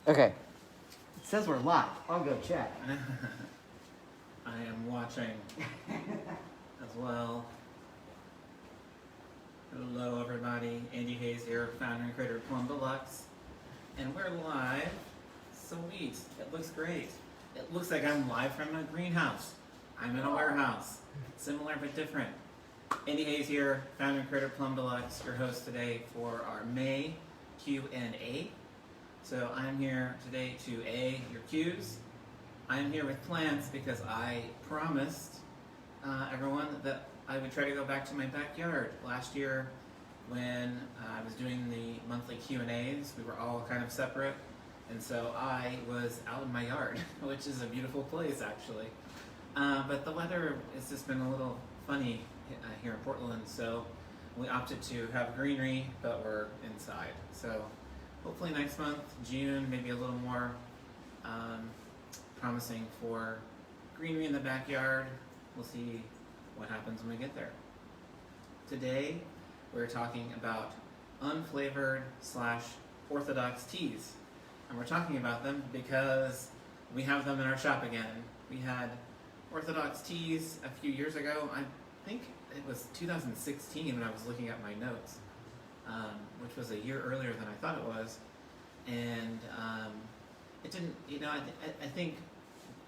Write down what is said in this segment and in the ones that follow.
Okay. It says we're live. I'll go check. I am watching as well. Hello everybody, Andy Hayes here, founder and creator of Plum Deluxe. And we're live. Sweet, it looks great. It looks like I'm live from a greenhouse. I'm in a warehouse. Similar but different. Andy Hayes here, founder and creator of Plum Deluxe, your host today for our May Q&A. So I'm here today to A, your Q's. I'm here with plants because I promised everyone that I would try to go back to my backyard. Last year when I was doing the monthly Q&As, we were all kind of separate. And so I was out in my yard, which is a beautiful place actually. But the weather has just been a little funny here in Portland, so we opted to have greenery, but we're inside. So hopefully next month, June, maybe a little more promising for greenery in the backyard. We'll see what happens when we get there. Today, we're talking about unflavored / orthodox teas. And we're talking about them because we have them in our shop again. We had orthodox teas a few years ago. I think it was 2016 when I was looking at my notes, which was a year earlier than I thought it was. And it didn't, I think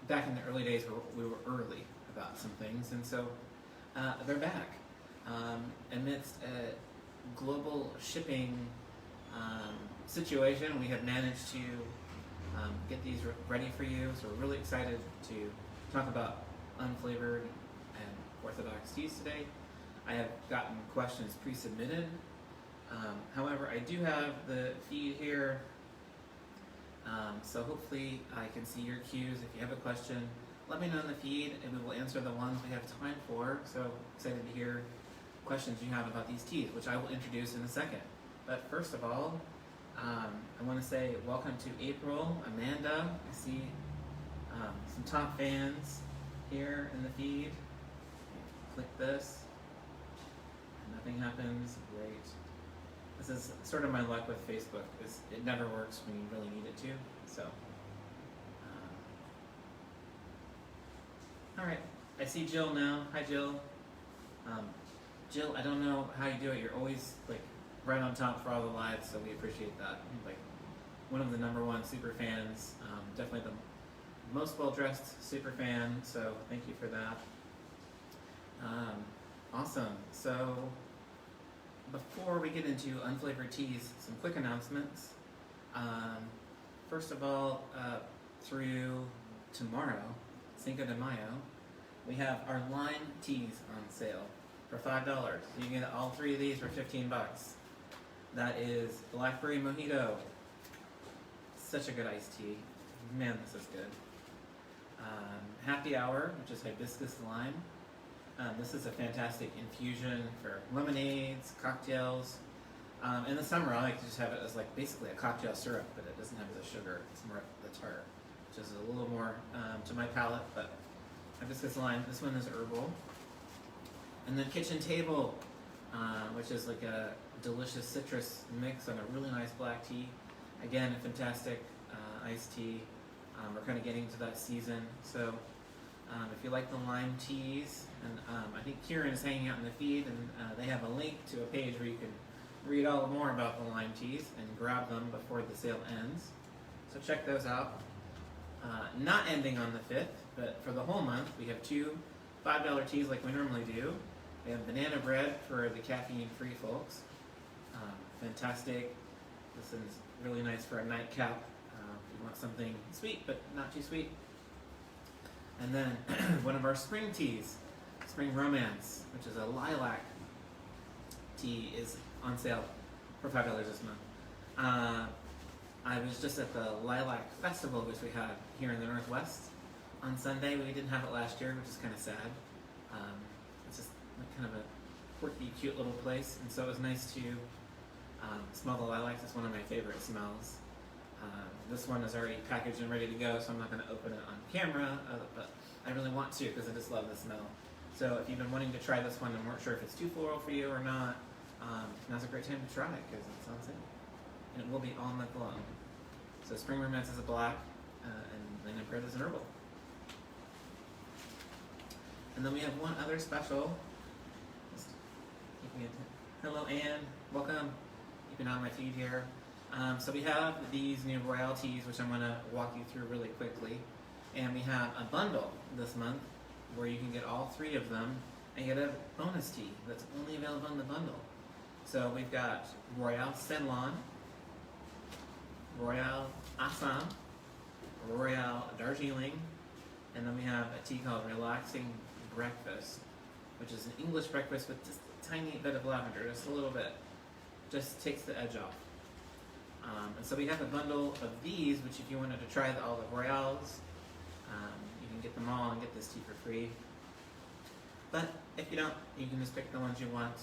back in the early days we were early about some things. And so they're back. Amidst a global shipping situation, we have managed to get these ready for you. So we're really excited to talk about unflavored and orthodox teas today. I have gotten questions pre-submitted. However, I do have the feed here, so hopefully I can see your cues. If you have a question, let me know in the feed and we will answer the ones we have time for. So excited to hear questions you have about these teas, which I will introduce in a second. But first of all, I want to say welcome to April, Amanda. I see some top fans here in the feed. Click this. Nothing happens. Great. This is sort of my luck with Facebook. It never works when you really need it to. So, all right. I see Jill now. Hi, Jill. Jill, I don't know how you do it. You're always like right on top for all the lives, so we appreciate that. Like one of the #1 super fans. Definitely the most well-dressed super fan. So thank you for that. Awesome. So before we get into unflavored teas, some quick announcements. First of all, through tomorrow, Cinco de Mayo, we have our lime teas on sale for $5. You can get all 3 of these for 15 bucks. That is Blackberry Mojito. Such a good iced tea. Man, this is good. Happy Hour, which is Hibiscus Lime. This is a fantastic infusion for lemonades, cocktails. In the summer, I like to just have it as like basically a cocktail syrup, but it doesn't have the sugar. It's more the tart, which is a little more to my palate. But Hibiscus Lime. This one is herbal. And then Kitchen Table, which is like a delicious citrus mix on a really nice black tea. Again, a fantastic iced tea. We're kind of getting to that season, so if you like the lime teas, and I think Kieran is hanging out in the feed, and they have a link to a page where you can read all more about the lime teas and grab them before the sale ends. So check those out. Not ending on the 5th, but for the whole month, we have 2 $5 teas like we normally do. We have banana bread for the caffeine-free folks. Fantastic. This is really nice for a nightcap. If you want something sweet, but not too sweet. And then one of our spring teas, Spring Romance, which is a lilac tea, is on sale for $5 this month. I was just at the Lilac Festival, which we had here in the Northwest on Sunday. We didn't have it last year, which is kind of sad. It's just kind of a quirky, cute little place, and so it was nice to smell the lilacs. It's one of my favorite smells. This one is already packaged and ready to go, so I'm not going to open it on camera, but I really want to because I just love the smell. So if you've been wanting to try this one and weren't sure if it's too floral for you or not, now's a great time to try it because it's on sale. And it will be all month long. So spring romance is a black, and London bread is an herbal. And then we have one other special. Just keeping it. Hello, Anne. Welcome. Keeping on my feed here. So we have these new Royalties, which I'm going to walk you through really quickly. And we have a bundle this month where you can get all three of them and get a bonus tea that's only available in the bundle. So we've got Royale Ceylon, Royale Assam, Royale Darjeeling, and then we have a tea called Relaxing Breakfast, which is an English breakfast with just a tiny bit of lavender, just a little bit. Just takes the edge off. And so we have a bundle of these, which if you wanted to try all the Royales, you can get them all and get this tea for free. But if you don't, you can just pick the ones you want.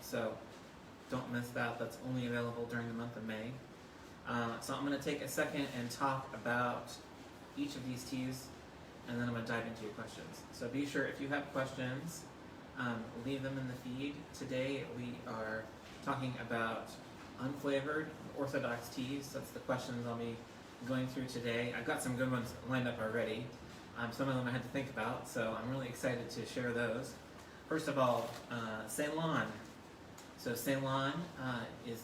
So don't miss that. That's only available during the month of May. So I'm going to take a second and talk about each of these teas, and then I'm going to dive into your questions. So be sure, if you have questions, leave them in the feed. Today we are talking about unflavored orthodox teas. That's the questions I'll be going through today. I've got some good ones lined up already. Some of them I had to think about, so I'm really excited to share those. First of all, Ceylon. So Ceylon is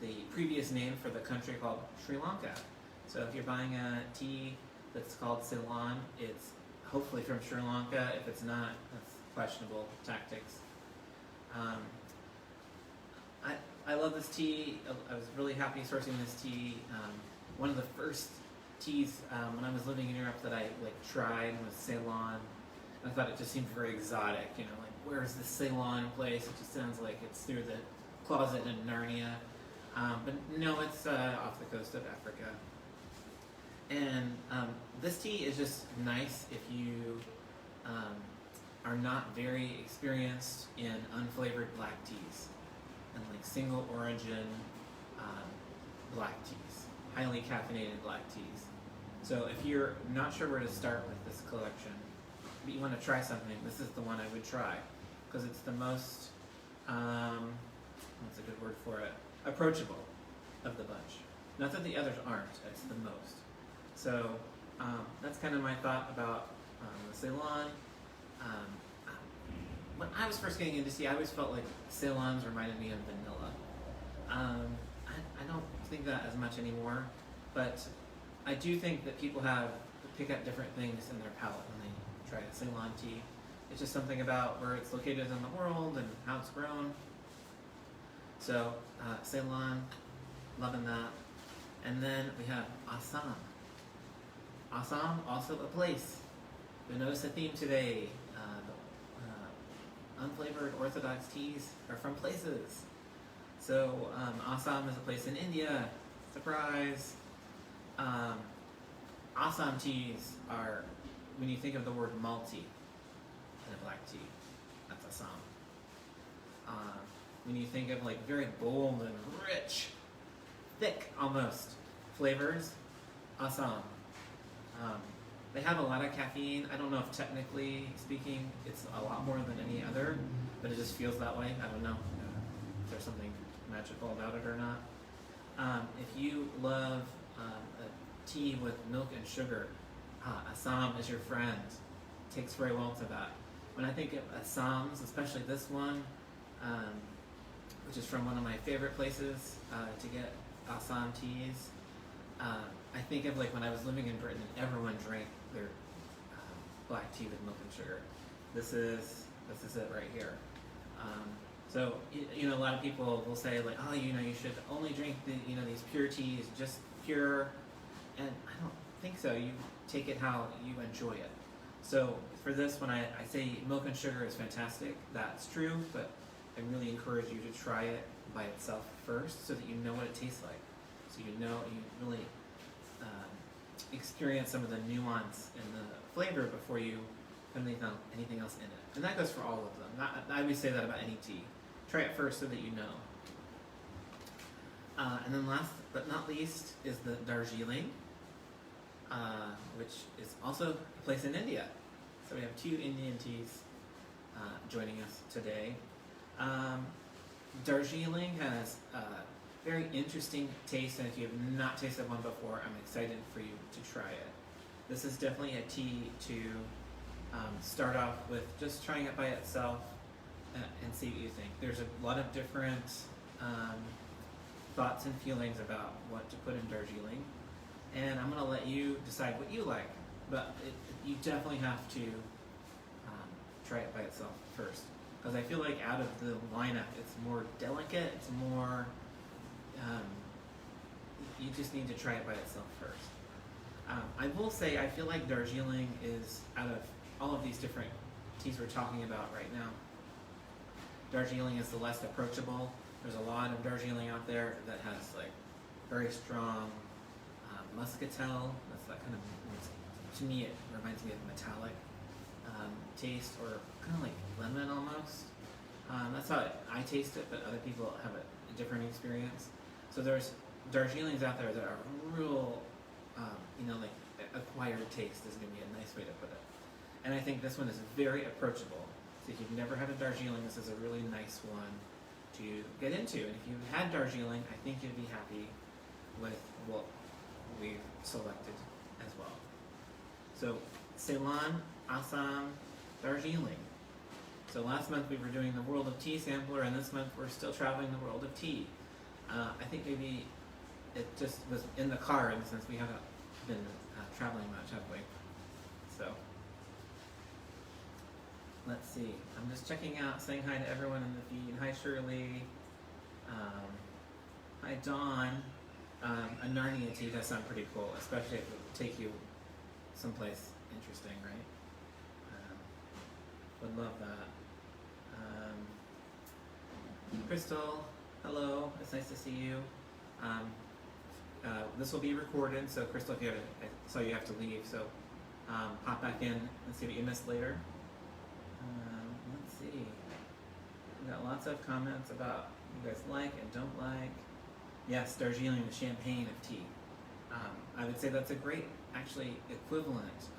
the previous name for the country called Sri Lanka. So if you're buying a tea that's called Ceylon, it's hopefully from Sri Lanka. If it's not, that's questionable tactics. I love this tea. I was really happy sourcing this tea. One of the first teas when I was living in Europe that I tried was Ceylon. I thought it just seemed very exotic. Like, where's this Ceylon place? It just sounds like it's through the closet in Narnia. But no, it's off the coast of Africa. And this tea is just nice if you are not very experienced in unflavored black teas and single origin black teas, highly caffeinated black teas. So if you're not sure where to start with this collection, but you want to try something, this is the one I would try, because it's the most, what's a good word for it, approachable of the bunch. Not that the others aren't, it's the most. So that's kind of my thought about the Ceylon. When I was first getting into tea, I always felt like Ceylons reminded me of vanilla. I don't think that as much anymore, but I do think that people pick up different things in their palate when they try a Ceylon tea. It's just something about where it's located in the world and how it's grown. So Ceylon, loving that. And then we have Assam. Assam, also a place. You'll notice a theme today. Unflavored orthodox teas are from places. So Assam is a place in India. Surprise. Assam teas are, when you think of the word malty in a black tea, that's Assam. When you think of very bold and rich, thick almost flavors, Assam. They have a lot of caffeine. I don't know if technically speaking it's a lot more than any other, but it just feels that way. I don't know if there's something magical about it or not. If you love a tea with milk and sugar, Assam is your friend. Takes very well to that. When I think of Assams, especially this one, which is from one of my favorite places to get Assam teas, I think of when I was living in Britain and everyone drank their black tea with milk and sugar. This is it right here. So a lot of people will say you should only drink these pure teas, just pure, and I don't think so. You take it how you enjoy it. So for this, when I say milk and sugar is fantastic, that's true, but I really encourage you to try it by itself first so that you know what it tastes like. So you really experience some of the nuance and the flavor before you put anything else in it. And that goes for all of them. I always say that about any tea. Try it first so that you know. And then last but not least is the Darjeeling, which is also a place in India. So we have two Indian teas joining us today. Darjeeling has very interesting taste, and if you have not tasted one before, I'm excited for you to try it. This is definitely a tea to start off with, just trying it by itself and see what you think. There's a lot of different thoughts and feelings about what to put in Darjeeling, and I'm going to let you decide what you like, but you definitely have to try it by itself first, because I feel like out of the lineup, it's more delicate, it's more, you just need to try it by itself first. I will say, I feel like Darjeeling is, out of all of these different teas we're talking about right now, Darjeeling is the less approachable. There's a lot of Darjeeling out there that has like very strong muscatel. That's that kind of, to me, it reminds me of metallic taste, or kind of like lemon almost. That's how I taste it, but other people have a different experience. So there's Darjeelings out there that are real, like acquired taste is going to be a nice way to put it. And I think this one is very approachable. So if you've never had a Darjeeling, this is a really nice one to get into. And if you've had Darjeeling, I think you'd be happy with what we've selected as well. So Ceylon, Assam, Darjeeling. So last month we were doing the World of Tea sampler, and this month we're still traveling the world of tea. I think maybe it just was in the car, and since we haven't been traveling much, have we? So let's see. I'm just checking out, saying hi to everyone in the feed. Hi Shirley. Hi Dawn. A Narnia tea does sound pretty cool, especially if it would take you someplace interesting, right? Would love that. Crystal, hello. It's nice to see you. This will be recorded, so Crystal, if you have, I saw you have to leave, so pop back in and see what you missed later. Let's see. We got lots of comments about you guys like and don't like. Yes, Darjeeling, the champagne of tea. I would say that's a great, actually, equivalent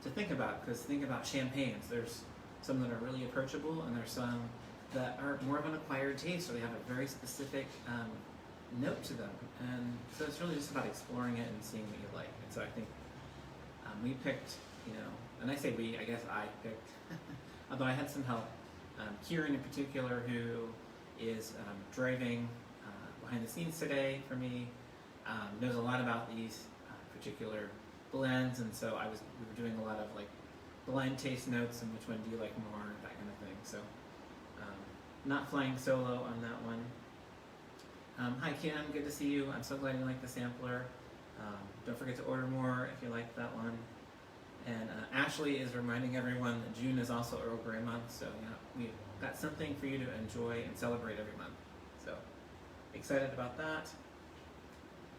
to think about, because think about champagnes. There's some that are really approachable, and there's some that are more of an acquired taste, or they have a very specific note to them. And so it's really just about exploring it and seeing what you like. And so I think we picked, and I say we, I guess I picked, although I had some help. Kieran in particular, who is driving behind the scenes today for me, knows a lot about these particular blends, and so we were doing a lot of like blind taste notes and which one do you like more, that kind of thing. So not flying solo on that one. Hi Kim, good to see you. I'm so glad you like the sampler. Don't forget to order more if you like that one. And Ashley is reminding everyone that June is also Earl Grey month, so we've got something for you to enjoy and celebrate every month. So excited about that.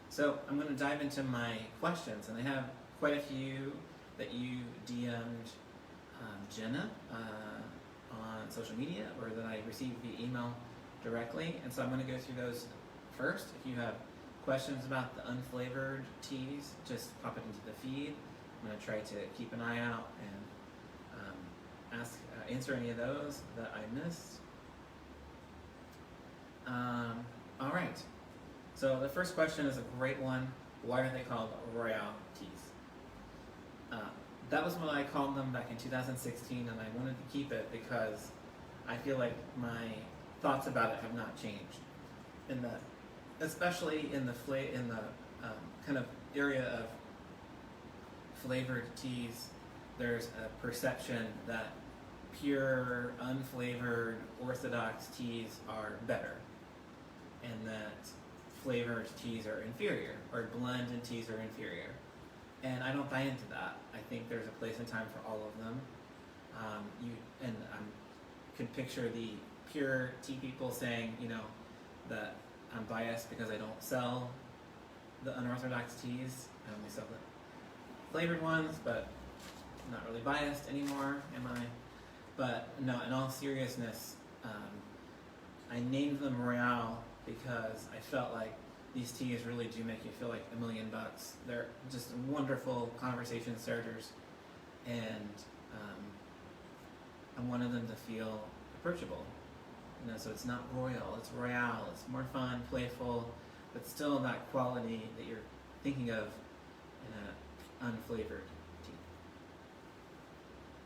So I'm going to dive into my questions, and I have quite a few that you DM'd Jenna on social media, or that I received via email directly, and so I'm going to go through those first. If you have questions about the unflavored teas, just pop it into the feed. I'm going to try to keep an eye out and answer any of those that I missed. All right. So the first question is a great one. Why are they called Royale teas? That was what I called them back in 2016, and I wanted to keep it because I feel like my thoughts about it have not changed. Especially in the kind of area of flavored teas, there's a perception that pure, unflavored, orthodox teas are better, and that flavored teas are inferior, or blended teas are inferior. And I don't buy into that. I think there's a place and time for all of them. I could picture the pure tea people saying, that I'm biased because I don't sell the unorthodox teas. I only sell the flavored ones, but I'm not really biased anymore, am I? But no, in all seriousness, I named them Royale because I felt like these teas really do make you feel like $1 million. They're just wonderful conversation starters, and I wanted them to feel approachable. so it's not royal, it's royale. It's more fun, playful, but still that quality that you're thinking of in an unflavored tea.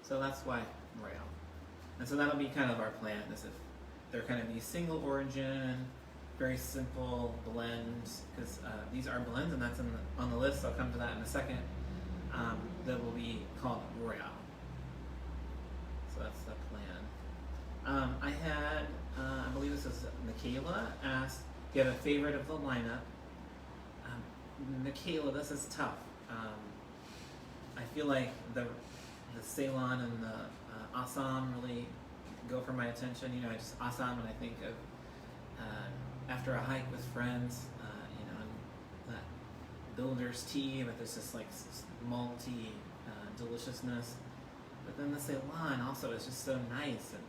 So that's why royale. And so that'll be kind of our plan, is if they're kind of these single origin, very simple blends, because these are blends, and that's on the list. I'll come to that in a second. That will be called Royale. So that's the plan. I had, I believe this is Michaela, asked, do you have a favorite of the lineup? Michaela, this is tough. I feel like the Ceylon and the Assam really go for my attention. You know, Assam, and I think of after a hike with friends, you know, and that builder's tea, but there's this like malty deliciousness. But then the Ceylon also is just so nice and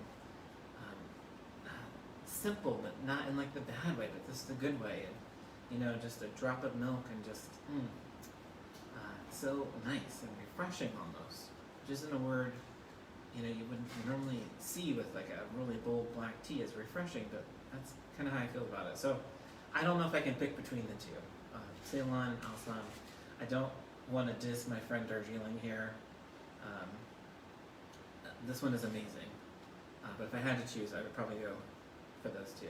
simple, but not in like the bad way, but just the good way. And, you know, just a drop of milk and just so nice and refreshing almost. Which isn't a word, you know, you wouldn't normally see with like a really bold black tea. It's refreshing, but that's kind of how I feel about it. So I don't know if I can pick between the two. Ceylon and Assam. I don't want to diss my friend Darjeeling here. This one is amazing. But if I had to choose, I would probably go for those two.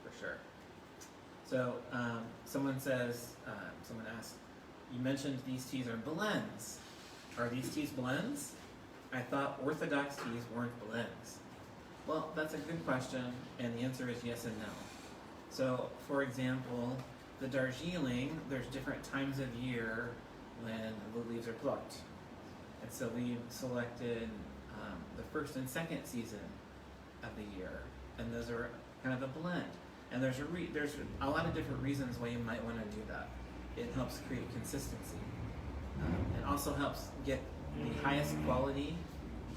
For sure. So someone asked, you mentioned these teas are blends. Are these teas blends? I thought Orthodox teas weren't blends. Well, that's a good question, and the answer is yes and no. So, for example, the Darjeeling, there's different times of year when the leaves are plucked. And so we selected the first and second season of the year, and those are kind of a blend. And there's a lot of different reasons why you might want to do that. It helps create consistency. It also helps get the highest quality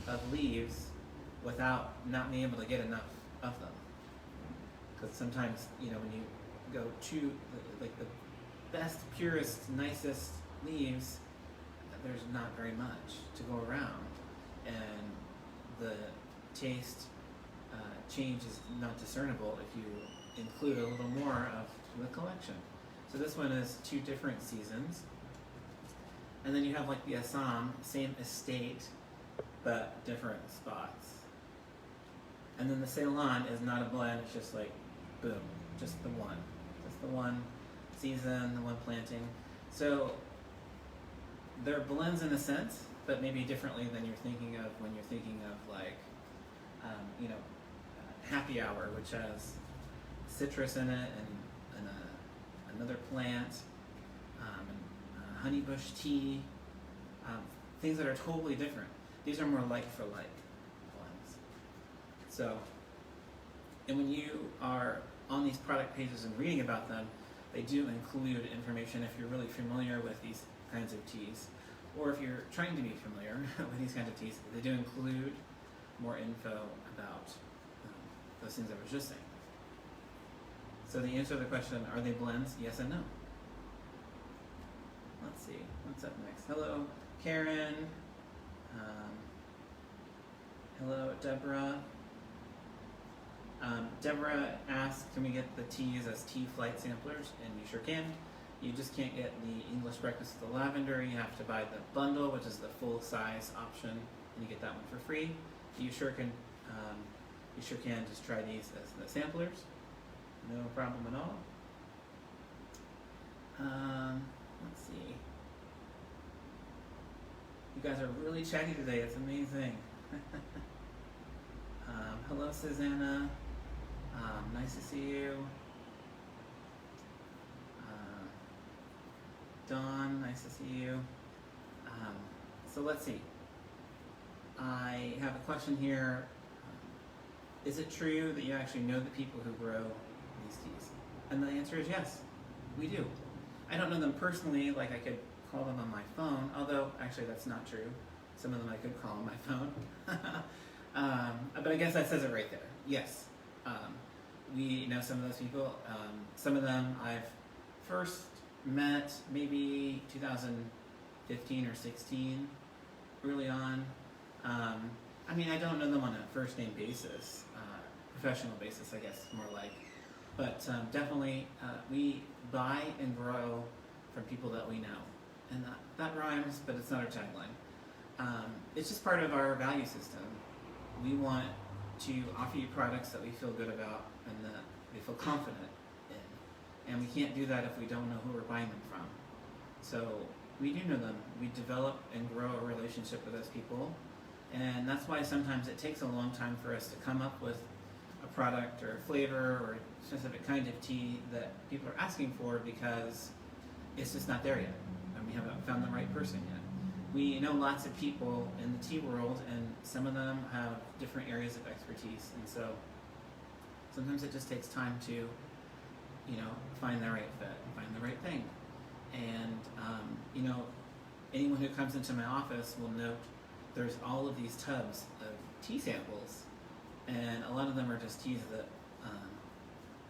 of leaves without not being able to get enough of them. Because sometimes, you know, when you go to the best, purest, nicest leaves, there's not very much to go around, and the taste change is not discernible if you include a little more of the collection. So this one is 2 different seasons, and then you have like the Assam, same estate, but different spots. And then the Ceylon is not a blend, it's just like, boom, just the one season, the one planting. So they're blends in a sense, but maybe differently than you're thinking of when you're thinking of like, you know, happy hour, which has citrus in it and another plant, and honeybush tea, things that are totally different. These are more like for like blends. So, and when you are on these product pages and reading about them, they do include information if you're really familiar with these kinds of teas, or if you're trying to be familiar with these kinds of teas, they do include more info about those things I was just saying. So the answer to the question, are they blends? Yes and no. Let's see, what's up next? Hello, Karen. Hello, Deborah. Deborah asked, can we get the teas as tea flight samplers? And you sure can. You just can't get the English breakfast with the lavender. You have to buy the bundle, which is the full size option, and you get that one for free. You sure can just try these as the samplers. No problem at all. Let's see. You guys are really chatty today. It's amazing. Hello, Susanna. Nice to see you. Dawn, nice to see you. So let's see. I have a question here. Is it true that you actually know the people who grow these teas? And the answer is yes, we do. I don't know them personally, like I could call them on my phone, although actually that's not true. Some of them I could call on my phone. But I guess that says it right there. Yes, we know some of those people. Some of them I've first met maybe 2015 or 16, early on. I mean, I don't know them on a first name basis, professional basis, I guess, more like. But definitely, we buy and grow from people that we know. And that rhymes, but it's not our tagline. It's just part of our value system. We want to offer you products that we feel good about and that we feel confident in. And we can't do that if we don't know who we're buying them from. So we do know them. We develop and grow a relationship with those people. And that's why sometimes it takes a long time for us to come up with a product or a flavor or a specific kind of tea that people are asking for, because it's just not there yet. And we haven't found the right person yet. We know lots of people in the tea world, and some of them have different areas of expertise. And so sometimes it just takes time to, find the right fit and find the right thing. And, anyone who comes into my office will note there's all of these tubs of tea samples, and a lot of them are just teas that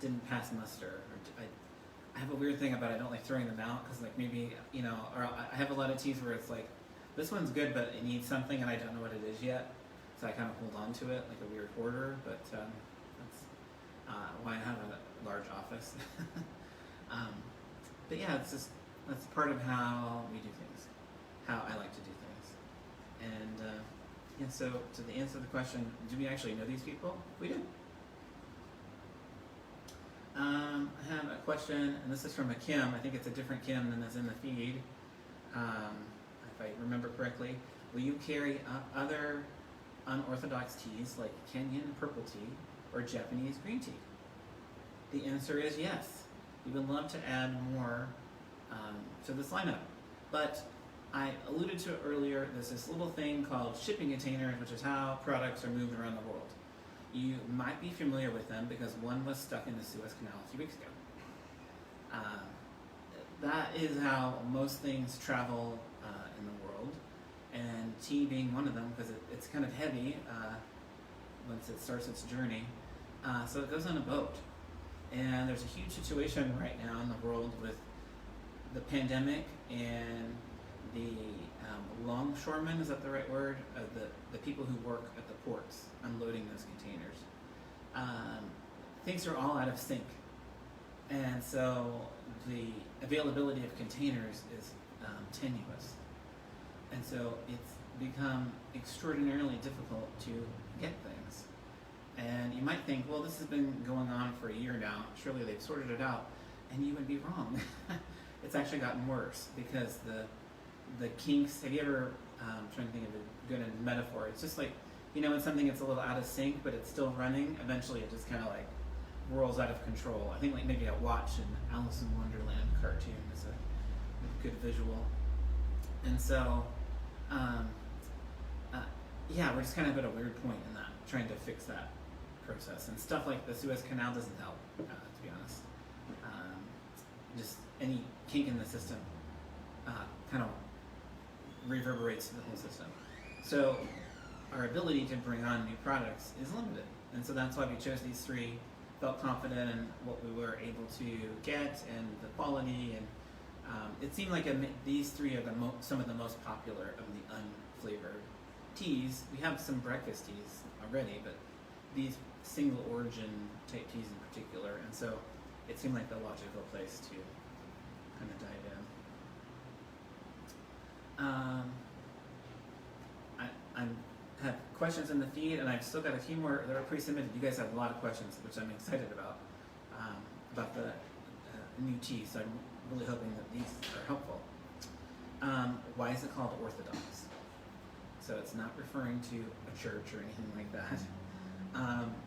didn't pass muster. Or I have a weird thing about I don't like throwing them out, because maybe, or I have a lot of teas where it's like, this one's good, but it needs something, and I don't know what it is yet. So I kind of hold on to it like a weird hoarder, but that's why I have a large office. But yeah, that's part of how we do things, how I like to do things. And so to the answer the question, do we actually know these people? We do. I have a question, and this is from a Kim. I think it's a different Kim than is in the feed. If I remember correctly, will you carry other unorthodox teas like Kenyan purple tea or Japanese green tea? The answer is yes. We would love to add more to this lineup. But I alluded to it earlier, there's this little thing called shipping containers, which is how products are moved around the world. You might be familiar with them because one was stuck in the Suez Canal a few weeks ago. That is how most things travel in the world, and tea being one of them, because it's kind of heavy once it starts its journey. So it goes on a boat. And there's a huge situation right now in the world with the pandemic and the longshoremen, is that the right word? The people who work at the ports unloading those containers. Things are all out of sync. And so the availability of containers is tenuous. And so it's become extraordinarily difficult to get things. And you might think, well, this has been going on for a year now. Surely they've sorted it out. And you would be wrong. It's actually gotten worse because the kinks, have you ever, I'm trying to think of a good metaphor. It's just like, when something gets a little out of sync, but it's still running, eventually it just kind of like whirls out of control. I think like maybe a watch in Alice in Wonderland cartoon is a good visual. And so, we're just kind of at a weird point in that, trying to fix that process. And stuff like the Suez Canal doesn't help, to be honest. Just any kink in the system kind of reverberates the whole system. So our ability to bring on new products is limited. And so that's why we chose these three, felt confident in what we were able to get and the quality. And it seemed like these three are some of the most popular of the unflavored teas. We have some breakfast teas already, but these single origin type teas in particular. And so it seemed like the logical place to kind of dive in. I have questions in the feed, and I've still got a few more that are pre-submitted. You guys have a lot of questions, which I'm excited about the new tea, so I'm really hoping that these are helpful. Why is it called Orthodox? So it's not referring to a church or anything like that.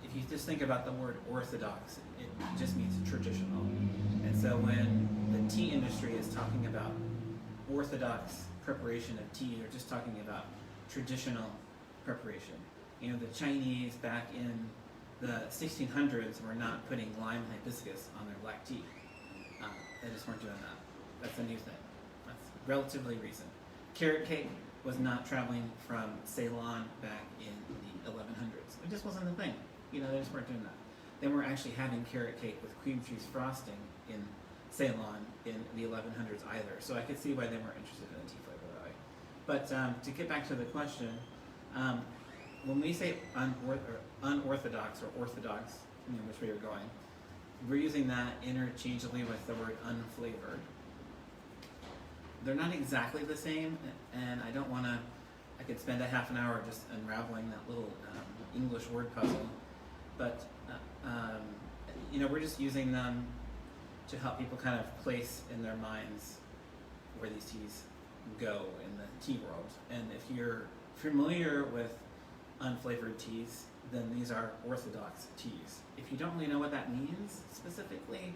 If you just think about the word orthodox, it just means traditional. And so when the tea industry is talking about orthodox preparation of tea, they're just talking about traditional preparation. The Chinese back in the 1600s were not putting lime and hibiscus on their black tea. They just weren't doing that. That's a new thing. That's relatively recent. Carrot cake was not traveling from Ceylon back in the 1100s. It just wasn't a thing. They just weren't doing that. They weren't actually having carrot cake with cream cheese frosting in Ceylon in the 1100s either. So I could see why they weren't interested in a tea flavor that way. But to get back to the question, when we say unorthodox or orthodox, which way you're going, we're using that interchangeably with the word unflavored. They're not exactly the same, and I don't want to. I could spend a half an hour just unraveling that little English word puzzle, but we're just using them to help people kind of place in their minds where these teas go in the tea world. And if you're familiar with unflavored teas, then these are orthodox teas. If you don't really know what that means specifically,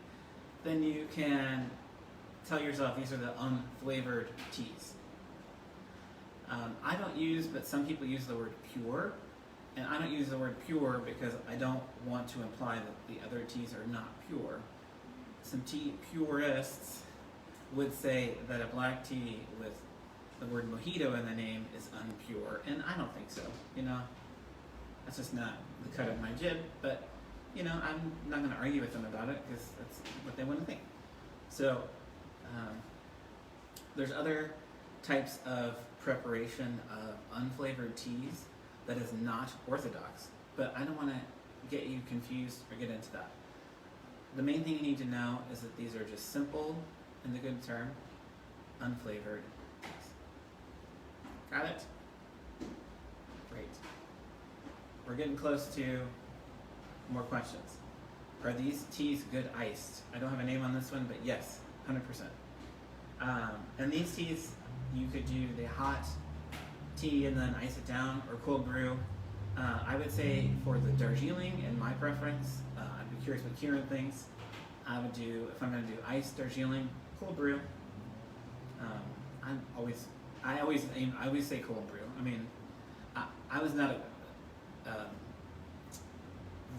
then you can tell yourself these are the unflavored teas. I don't use, but some people use the word pure, and I don't use the word pure because I don't want to imply that the other teas are not pure. Some tea purists would say that a black tea with the word mojito in the name is unpure, and I don't think so. That's just not the cut of my jib, but I'm not going to argue with them about it because that's what they want to think. So there's other types of preparation of unflavored teas that is not orthodox, but I don't want to get you confused or get into that. The main thing you need to know is that these are just simple, in the good term, unflavored teas. Got it? Great. We're getting close to more questions. Are these teas good iced? I don't have a name on this one, but yes, 100%. And these teas, you could do the hot tea and then ice it down, or cold brew. I would say for the Darjeeling, in my preference, I'd be curious what Kieran thinks. I would do, if I'm going to do iced Darjeeling, cold brew. I always say cold brew. I mean, I was not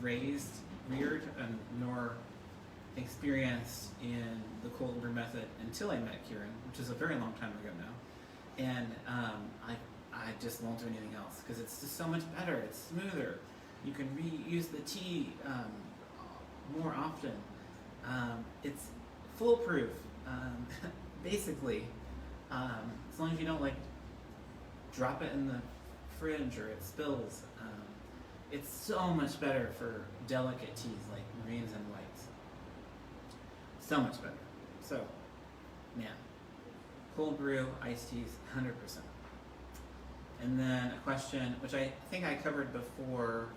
reared, nor experienced in the cold brew method until I met Kieran, which is a very long time ago now. And I just won't do anything else because it's just so much better. It's smoother. You can reuse the tea more often. It's foolproof, basically, as long as you don't drop it in the fridge or it spills. It's so much better for delicate teas like greens and whites. So much better. So, man, cold brew, iced teas, 100%. And then a question, which I think I covered before,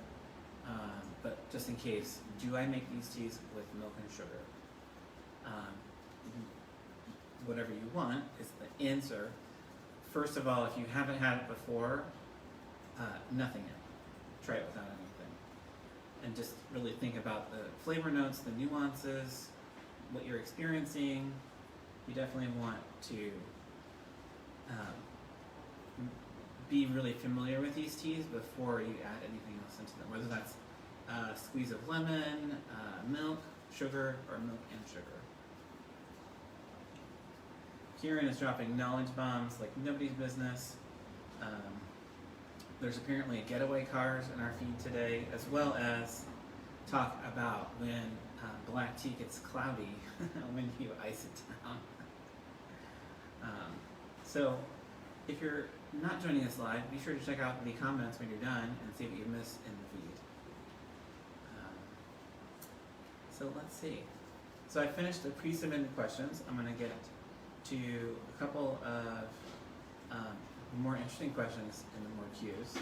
but just in case, do I make these teas with milk and sugar? Whatever you want is the answer. First of all, if you haven't had it before, nothing in. Try it without anything. And just really think about the flavor notes, the nuances, what you're experiencing. You definitely want to be really familiar with these teas before you add anything else into them, whether that's a squeeze of lemon, milk, sugar, or milk and sugar. Kieran is dropping knowledge bombs like nobody's business. There's apparently getaway cars in our feed today, as well as talk about when black tea gets cloudy when you ice it down. So if you're not joining us live, be sure to check out the comments when you're done and see what you missed in the feed. So let's see. So I finished the pre-submitted questions. I'm going to get to a couple of more interesting questions in the more cues.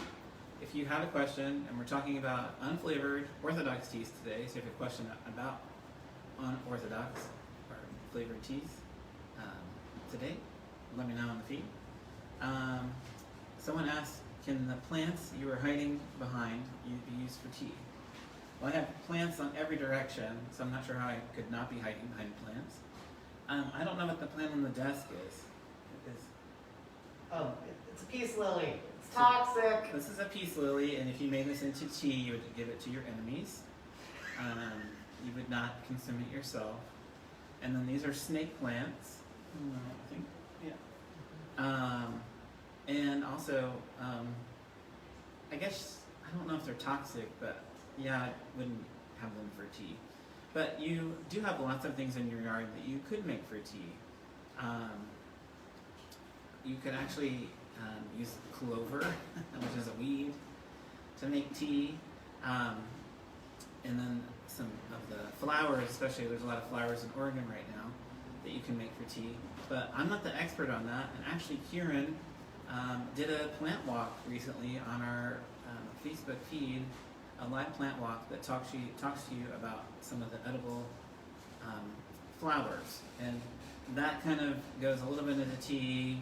If you have a question, and we're talking about unflavored orthodox teas today, so if you have a question about unorthodox or flavored teas today, let me know on the feed. Someone asked, can the plants you were hiding behind be used for tea? Well, I have plants on every direction, so I'm not sure how I could not be hiding behind plants. I don't know what the plant on the desk is. Oh, it's a peace lily. It's toxic. This is a peace lily, and if you made this into tea, you would give it to your enemies. You would not consume it yourself. And then these are snake plants. I think, yeah. And also, I guess, I don't know if they're toxic, but yeah, I wouldn't have them for tea. But you do have lots of things in your yard that you could make for tea. You could actually use clover, which is a weed. to make tea, and then some of the flowers, especially there's a lot of flowers in Oregon right now that you can make for tea. But I'm not the expert on that, and actually Kieran did a plant walk recently on our Facebook feed, a live plant walk that talks to you about some of the edible flowers, and that kind of goes a little bit into tea.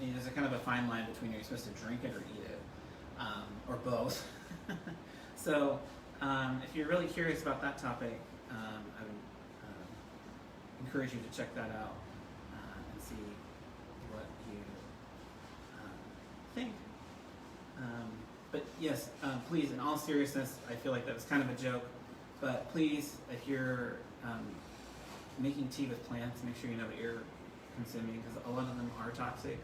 There's a kind of a fine line between you're supposed to drink it or eat it, or both. So if you're really curious about that topic, I would encourage you to check that out and see what you think. But yes, please, in all seriousness, I feel like that was kind of a joke, but please, if you're making tea with plants, make sure you know what you're consuming, because a lot of them are toxic.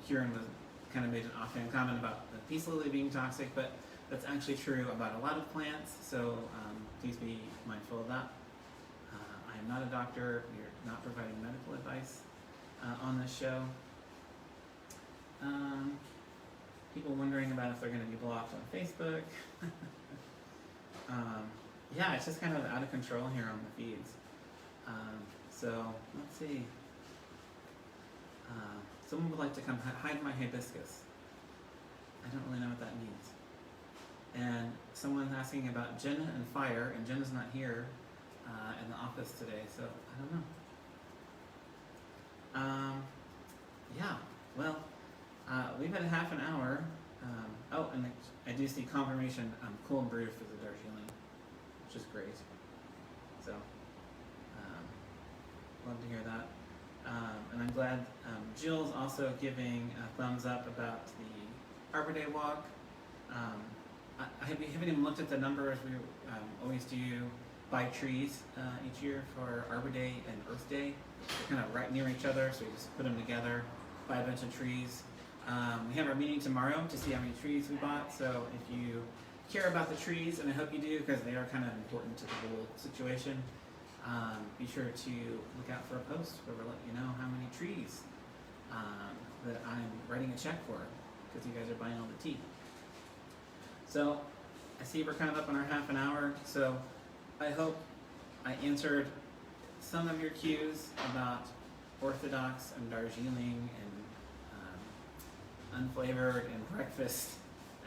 Kieran was kind of made an offhand comment about the peace lily being toxic, but that's actually true about a lot of plants, so please be mindful of that. I am not a doctor. We are not providing medical advice on this show. People wondering about if they're going to be blocked on Facebook. Yeah, it's just kind of out of control here on the feeds. So let's see. Someone would like to come hide my hibiscus. I don't really know what that means. And someone's asking about Jenna and fire, and Jenna's not here in the office today, so I don't know. Yeah, well, we've had half an hour. Oh, and I do see confirmation cold brew for the Darjeeling, which is great. So, love to hear that. And I'm glad Jill's also giving a thumbs up about the Arbor Day walk. I haven't even looked at the numbers. We always do buy trees each year for Arbor Day and Earth Day. They're kind of right near each other, so we just put them together, buy a bunch of trees. We have our meeting tomorrow to see how many trees we bought, so if you care about the trees, and I hope you do because they are kind of important to the whole situation, be sure to look out for a post where we'll let you know how many trees that I'm writing a check for, because you guys are buying all the tea. So I see we're kind of up on our half an hour, so I hope I answered some of your cues about Orthodox and Darjeeling and unflavored and breakfast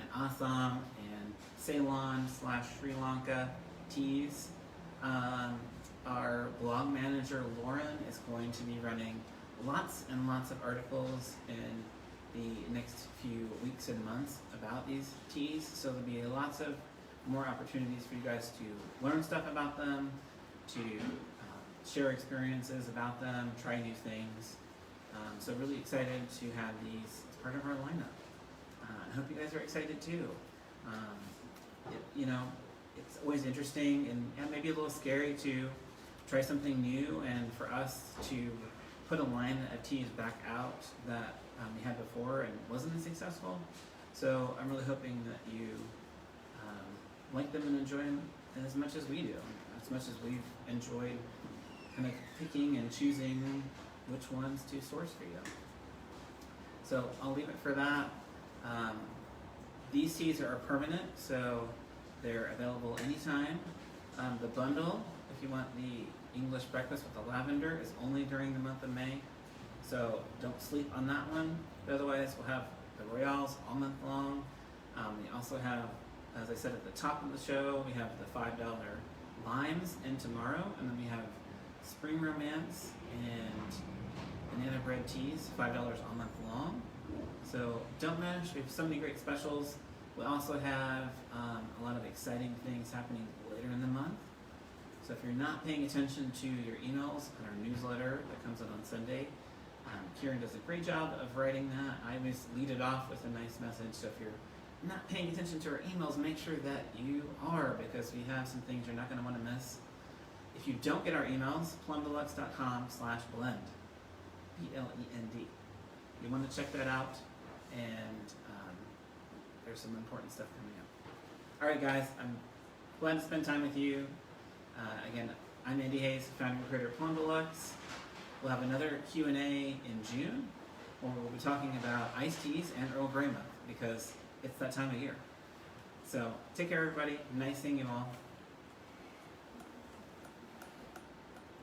and Assam and Ceylon / Sri Lanka teas. Our blog manager Lauren is going to be running lots and lots of articles in the next few weeks and months about these teas, so there'll be lots of more opportunities for you guys to learn stuff about them, to share experiences about them, try new things. So really excited to have these as part of our lineup. I hope you guys are excited too. It's always interesting and maybe a little scary to try something new, and for us to put a line of teas back out that we had before and wasn't as successful. So I'm really hoping that you like them and enjoy them as much as we do, as much as we've enjoyed kind of picking and choosing which ones to source for you. So I'll leave it for that. These teas are permanent, so they're available anytime. The bundle, if you want the English breakfast with the lavender, is only during the month of May, so don't sleep on that one. But otherwise, we'll have the Royales all month long. We also have, as I said at the top of the show, we have the $5 limes in tomorrow, and then we have Spring Romance and banana bread teas, $5 all month long. So don't miss. We have so many great specials. We also have a lot of exciting things happening later in the month. So if you're not paying attention to your emails and our newsletter that comes out on Sunday, Kieran does a great job of writing that. I always lead it off with a nice message. So if you're not paying attention to our emails, make sure that you are, because we have some things you're not going to want to miss. If you don't get our emails, plumdeluxe.com/blend, BLEND. You want to check that out, and there's some important stuff coming up. All right, guys, I'm glad to spend time with you. Again, I'm Andy Hayes, founder and creator of Plum Deluxe. We'll have another Q&A in June, where we'll be talking about iced teas and Earl Grey milk, because it's that time of year. So take care, everybody. Nice seeing you all.